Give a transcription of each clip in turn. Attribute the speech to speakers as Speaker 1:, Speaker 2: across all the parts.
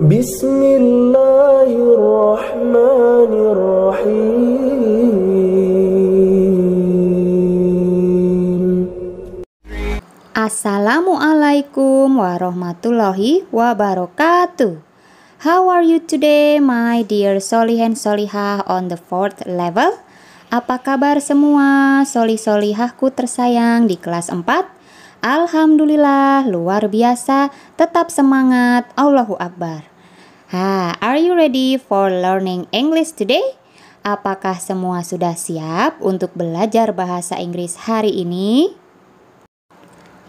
Speaker 1: Bismillahirrahmanirrahim.
Speaker 2: Assalamualaikum warahmatullahi wabarakatuh. How are you today, my dear Solih and Solihah on the 4th level? Apa kabar semua solih-solihahku tersayang di kelas 4? Alhamdulillah, luar biasa, tetap semangat, Allahu Akbar. Are you ready for learning English today? Apakah semua sudah siap untuk belajar bahasa Inggris hari ini?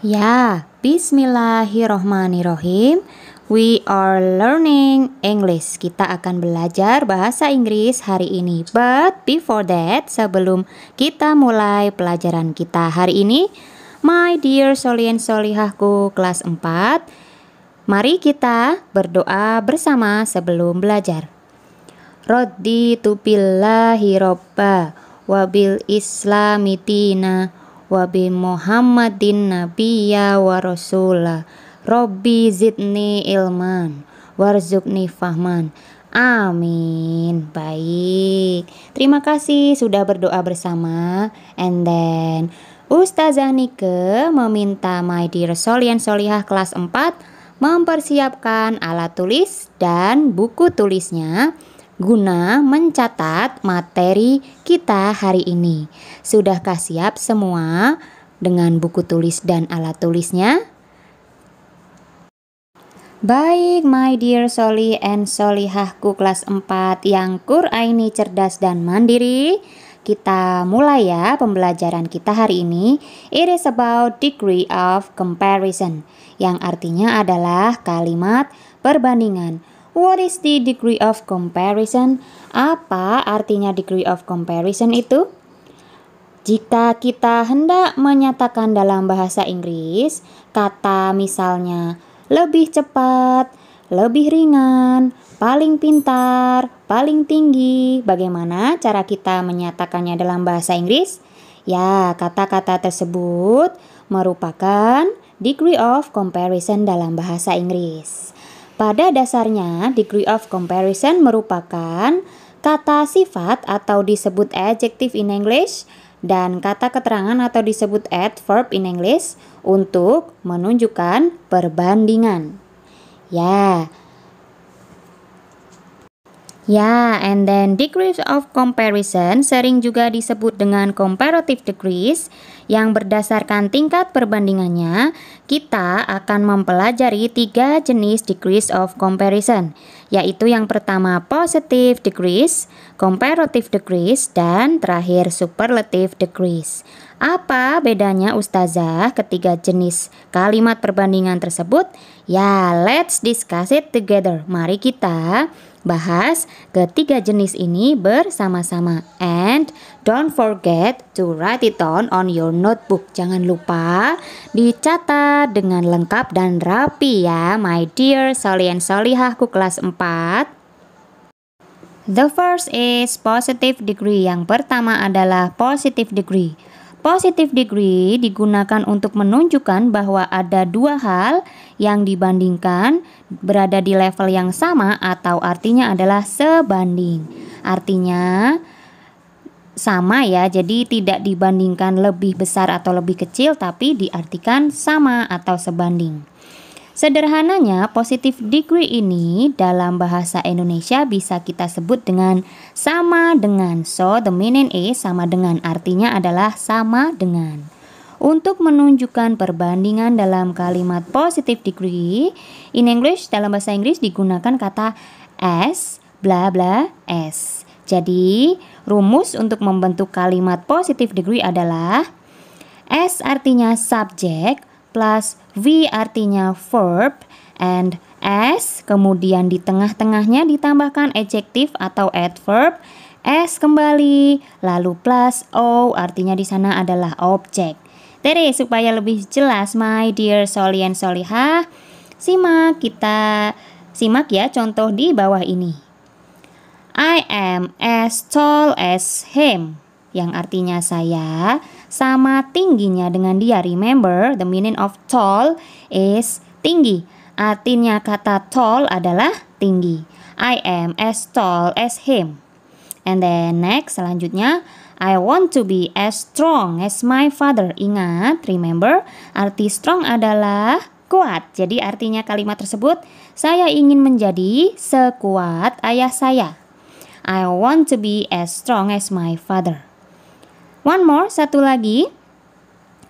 Speaker 2: Ya, bismillahirrohmanirrohim. We are learning English. Kita akan belajar bahasa Inggris hari ini. But before that, sebelum kita mulai pelajaran kita hari ini, my dear solih and solihahku kelas 4, mari kita berdoa bersama sebelum belajar. Raditu billahi robba wabil islami dina wabi Muhammadin nabiyya wa rasulah. Robbi zidni ilman warzuqni fahman. Amin. Baik, terima kasih sudah berdoa bersama. And then Ustazah Nike meminta my dear solih and solihah kelas 4 mempersiapkan alat tulis dan buku tulisnya guna mencatat materi kita hari ini. Sudahkah siap semua dengan buku tulis dan alat tulisnya? Baik, my dear solih and solihahku kelas 4 yang Quraini cerdas dan mandiri. Kita mulai ya pembelajaran kita hari ini. It is about degree of comparison, yang artinya adalah kalimat perbandingan. What is the degree of comparison? Apa artinya degree of comparison itu? Jika kita hendak menyatakan dalam bahasa Inggris, kata misalnya lebih cepat, lebih ringan, paling pintar, paling tinggi. Bagaimana cara kita menyatakannya dalam bahasa Inggris? Ya, kata-kata tersebut merupakan degree of comparison dalam bahasa Inggris. Pada dasarnya, degree of comparison merupakan kata sifat atau disebut adjective in English dan kata keterangan atau disebut adverb in English untuk menunjukkan perbandingan. And then degrees of comparison sering juga disebut dengan comparative degrees, yang berdasarkan tingkat perbandingannya, kita akan mempelajari 3 jenis degrees of comparison, yaitu yang pertama positive degrees, comparative degrees, dan terakhir superlative degrees. Apa bedanya Ustazah ketiga jenis kalimat perbandingan tersebut? Ya, let's discuss it together. Mari kita bahas ketiga jenis ini bersama-sama. And don't forget to write it down on your notebook. Jangan lupa dicatat dengan lengkap dan rapi ya, my dear solih and solihahku kelas 4. The first is positive degree. Yang pertama adalah positive degree. Positive degree digunakan untuk menunjukkan bahwa ada dua hal yang dibandingkan berada di level yang sama atau artinya adalah sebanding. Artinya sama ya, jadi tidak dibandingkan lebih besar atau lebih kecil, tapi diartikan sama atau sebanding. Sederhananya, positive degree ini dalam bahasa Indonesia bisa kita sebut dengan sama dengan. So, the meaning is sama dengan, artinya adalah sama dengan. Untuk menunjukkan perbandingan dalam kalimat positive degree, in English, dalam bahasa Inggris digunakan kata as, bla bla, as. Jadi, rumus untuk membentuk kalimat positive degree adalah as artinya subject, plus V artinya verb, and S kemudian di tengah-tengahnya ditambahkan adjective atau adverb, S kembali, lalu plus O artinya di sana adalah objek. Jadi supaya lebih jelas my dear solih and solihah, simak ya contoh di bawah ini. I am as tall as him, yang artinya saya sama tingginya dengan dia. Remember, the meaning of tall is tinggi. Artinya kata tall adalah tinggi. I am as tall as him. And then next, selanjutnya, I want to be as strong as my father. Ingat, remember, arti strong adalah kuat. Jadi artinya kalimat tersebut, saya ingin menjadi sekuat ayah saya. I want to be as strong as my father. One more, satu lagi.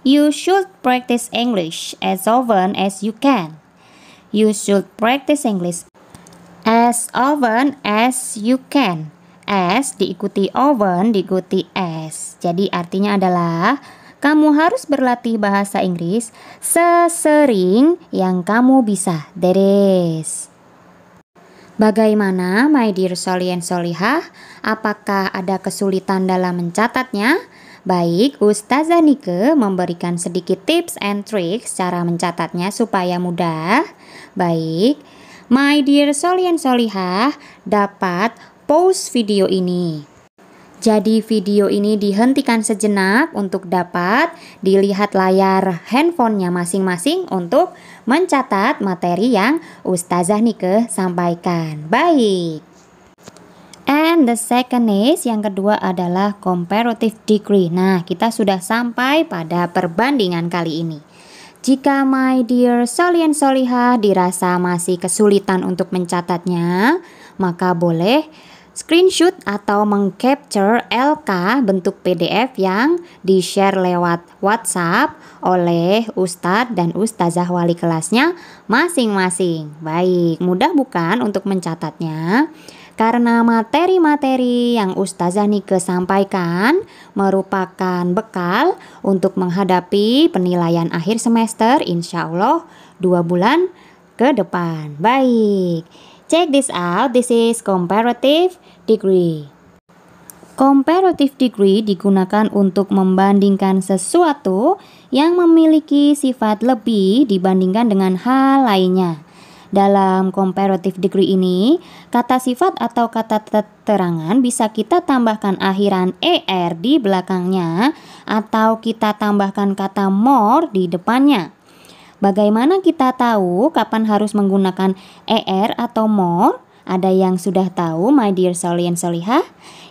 Speaker 2: You should practice English as often as you can. You should practice English as often as you can. As diikuti often, diikuti as. Jadi artinya adalah kamu harus berlatih bahasa Inggris sesering yang kamu bisa. That is. Bagaimana, my dear Solih and Solihah? Apakah ada kesulitan dalam mencatatnya? Baik, Ustazah Nike memberikan sedikit tips and tricks cara mencatatnya supaya mudah. Baik, my dear Solih and Solihah dapat pause video ini. Jadi video ini dihentikan sejenak untuk dapat dilihat layar handphonenya masing-masing untuk mencatat materi yang Ustazah Nike sampaikan. Baik. And the second is, yang kedua adalah comparative degree. Nah, kita sudah sampai pada perbandingan kali ini. Jika my dear Solih and Solihah dirasa masih kesulitan untuk mencatatnya, maka boleh screenshot atau mengcapture LK bentuk PDF yang di-share lewat WhatsApp oleh Ustadz dan Ustazah wali kelasnya masing-masing. Baik, mudah bukan untuk mencatatnya? Karena materi-materi yang Ustazah Nike sampaikan merupakan bekal untuk menghadapi penilaian akhir semester insya Allah 2 bulan ke depan. Baik, check this out, this is comparative degree. Comparative degree digunakan untuk membandingkan sesuatu yang memiliki sifat lebih dibandingkan dengan hal lainnya. Dalam comparative degree ini, kata sifat atau kata keterangan bisa kita tambahkan akhiran er di belakangnya atau kita tambahkan kata more di depannya. Bagaimana kita tahu kapan harus menggunakan er atau more? Ada yang sudah tahu, my dear Solih and Solihah?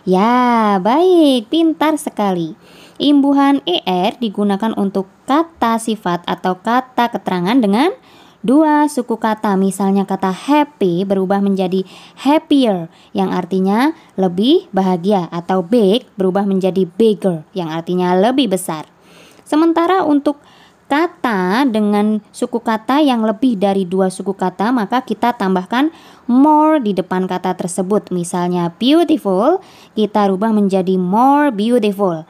Speaker 2: Ya, baik, pintar sekali. Imbuhan er digunakan untuk kata sifat atau kata keterangan dengan dua suku kata. Misalnya kata happy berubah menjadi happier yang artinya lebih bahagia, atau big berubah menjadi bigger yang artinya lebih besar. Sementara untuk kata dengan suku kata yang lebih dari dua suku kata, maka kita tambahkan more di depan kata tersebut. Misalnya beautiful, kita rubah menjadi more beautiful.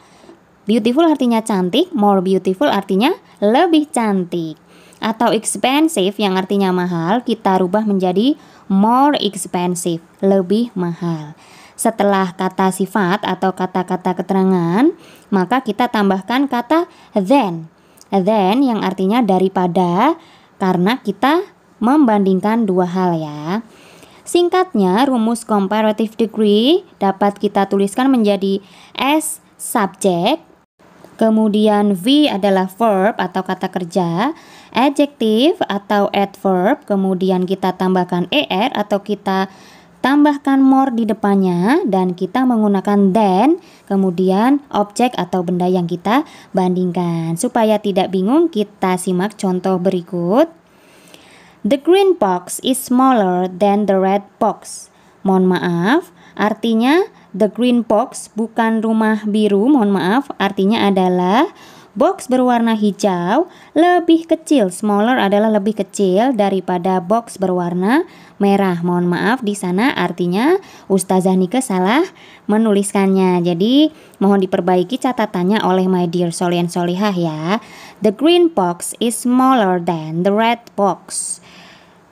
Speaker 2: Beautiful artinya cantik, more beautiful artinya lebih cantik. Atau expensive yang artinya mahal, kita rubah menjadi more expensive, lebih mahal. Setelah kata sifat atau kata-kata keterangan, maka kita tambahkan kata than. Than yang artinya daripada, karena kita membandingkan dua hal ya. Singkatnya, rumus comparative degree dapat kita tuliskan menjadi S subject, kemudian V adalah verb atau kata kerja, adjective atau adverb, kemudian kita tambahkan er atau kita tambahkan more di depannya, dan kita menggunakan than, kemudian objek atau benda yang kita bandingkan. Supaya tidak bingung, kita simak contoh berikut. The green box is smaller than the red box. Mohon maaf, artinya the green box bukan rumah biru, mohon maaf, artinya adalah box berwarna hijau lebih kecil, smaller adalah lebih kecil daripada box berwarna merah. Mohon maaf, di sana artinya Ustazah Nike salah menuliskannya. Jadi mohon diperbaiki catatannya oleh my dear Solih and Solihah ya. The green box is smaller than the red box.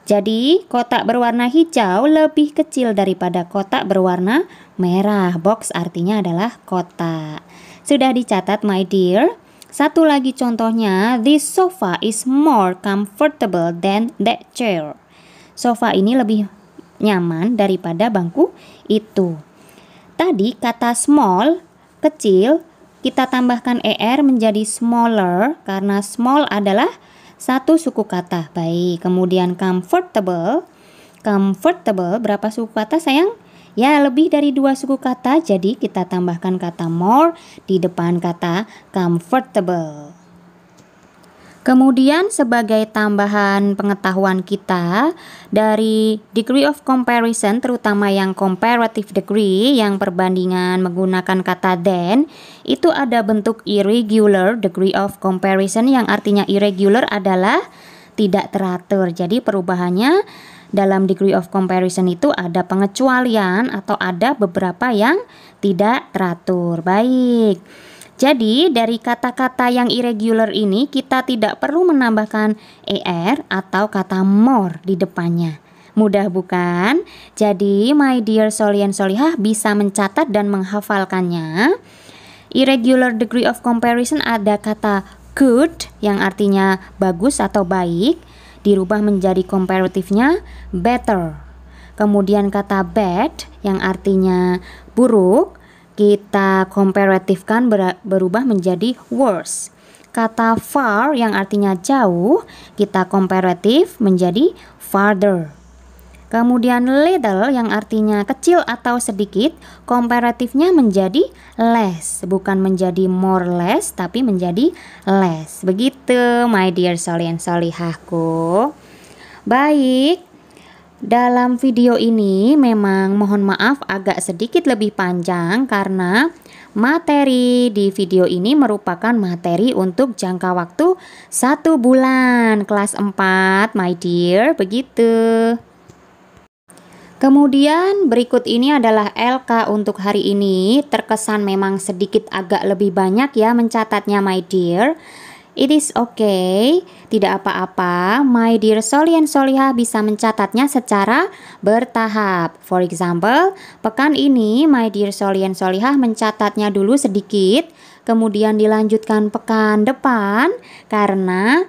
Speaker 2: Jadi kotak berwarna hijau lebih kecil daripada kotak berwarna merah. Box artinya adalah kotak. Sudah dicatat my dear? Satu lagi contohnya, this sofa is more comfortable than that chair. Sofa ini lebih nyaman daripada bangku itu. Tadi kata small, kecil, kita tambahkan er menjadi smaller karena small adalah satu suku kata. Baik, kemudian comfortable. Comfortable berapa suku kata sayang? Ya, lebih dari 2 suku kata, jadi kita tambahkan kata more di depan kata comfortable. Kemudian sebagai tambahan pengetahuan kita dari degree of comparison, terutama yang comparative degree yang perbandingan menggunakan kata than, itu ada bentuk irregular degree of comparison yang artinya irregular adalah tidak teratur. Jadi perubahannya dalam degree of comparison itu ada pengecualian atau ada beberapa yang tidak teratur. Baik. Jadi dari kata-kata yang irregular ini kita tidak perlu menambahkan er atau kata more di depannya. Mudah bukan? Jadi my dear Solian Solihah bisa mencatat dan menghafalkannya. Irregular degree of comparison ada kata good yang artinya bagus atau baik, dirubah menjadi komparatifnya better. Kemudian kata bad yang artinya buruk, kita komparatifkan berubah menjadi worse. Kata far yang artinya jauh, kita komparatif menjadi farther. Kemudian little yang artinya kecil atau sedikit, komparatifnya menjadi less, bukan menjadi more less tapi menjadi less. Begitu my dear Solian Solihahku. Baik, dalam video ini memang mohon maaf agak sedikit lebih panjang karena materi di video ini merupakan materi untuk jangka waktu 1 bulan kelas 4 my dear, begitu. Kemudian berikut ini adalah LK untuk hari ini. Terkesan memang sedikit agak lebih banyak ya mencatatnya my dear. It is okay, tidak apa-apa, my dear Solian Solihah bisa mencatatnya secara bertahap. For example, pekan ini my dear Solian Solihah mencatatnya dulu sedikit, kemudian dilanjutkan pekan depan karena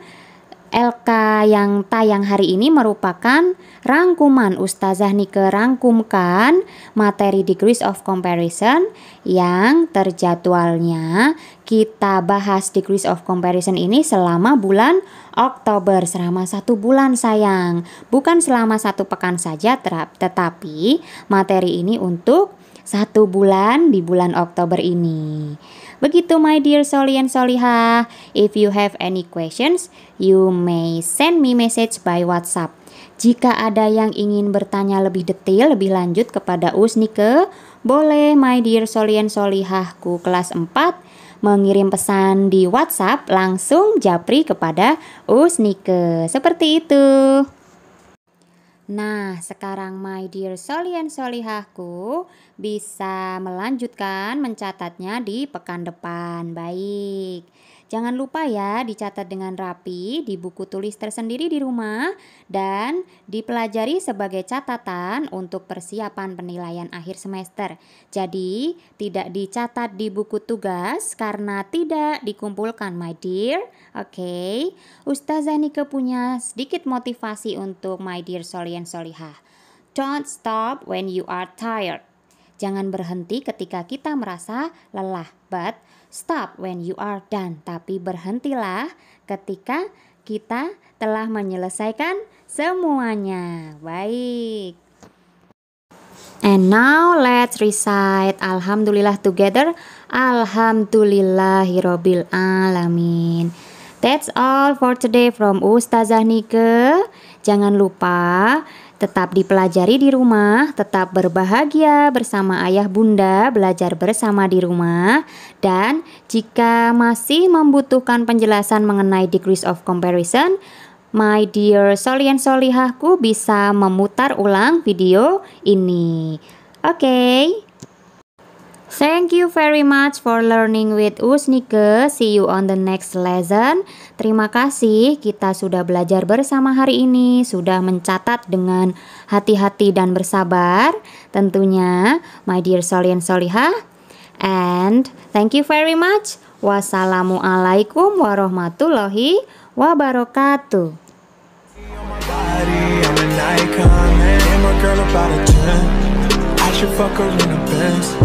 Speaker 2: LK yang tayang hari ini merupakan rangkuman Ustazah Nike rangkumkan materi degrees of comparison yang terjadwalnya kita bahas degrees of comparison ini selama bulan Oktober, selama 1 bulan sayang, bukan selama 1 pekan saja, tetapi materi ini untuk 1 bulan di bulan Oktober ini. Begitu my dear Solian Solihah. If you have any questions, you may send me message by WhatsApp. Jika ada yang ingin bertanya lebih detail, lebih lanjut kepada Usnike, boleh my dear Solian Solihahku kelas 4 mengirim pesan di WhatsApp langsung japri kepada Usnike. Seperti itu. Nah, sekarang my dear Solian Solihahku bisa melanjutkan mencatatnya di pekan depan. Baik. Jangan lupa ya dicatat dengan rapi di buku tulis tersendiri di rumah dan dipelajari sebagai catatan untuk persiapan penilaian akhir semester. Jadi tidak dicatat di buku tugas karena tidak dikumpulkan my dear. Oke, Ustazah Nike punya sedikit motivasi untuk my dear Solian Solihah. Don't stop when you are tired. Jangan berhenti ketika kita merasa lelah, but stop when you are done. Tapi berhentilah ketika kita telah menyelesaikan semuanya. Baik. And now let's recite Alhamdulillah together. Alhamdulillahirabbil alamin. That's all for today from Ustazah Nike. Jangan lupa tetap dipelajari di rumah, tetap berbahagia bersama ayah bunda, belajar bersama di rumah. Dan jika masih membutuhkan penjelasan mengenai degrees of comparison, my dear Solian Solihahku bisa memutar ulang video ini. Oke. Thank you very much for learning with Usnike. See you on the next lesson. Terima kasih kita sudah belajar bersama hari ini, sudah mencatat dengan hati-hati dan bersabar. Tentunya my dear Solian Solihah. And thank you very much. Wassalamualaikum warahmatullahi wabarakatuh. I should fuck her in the Benz.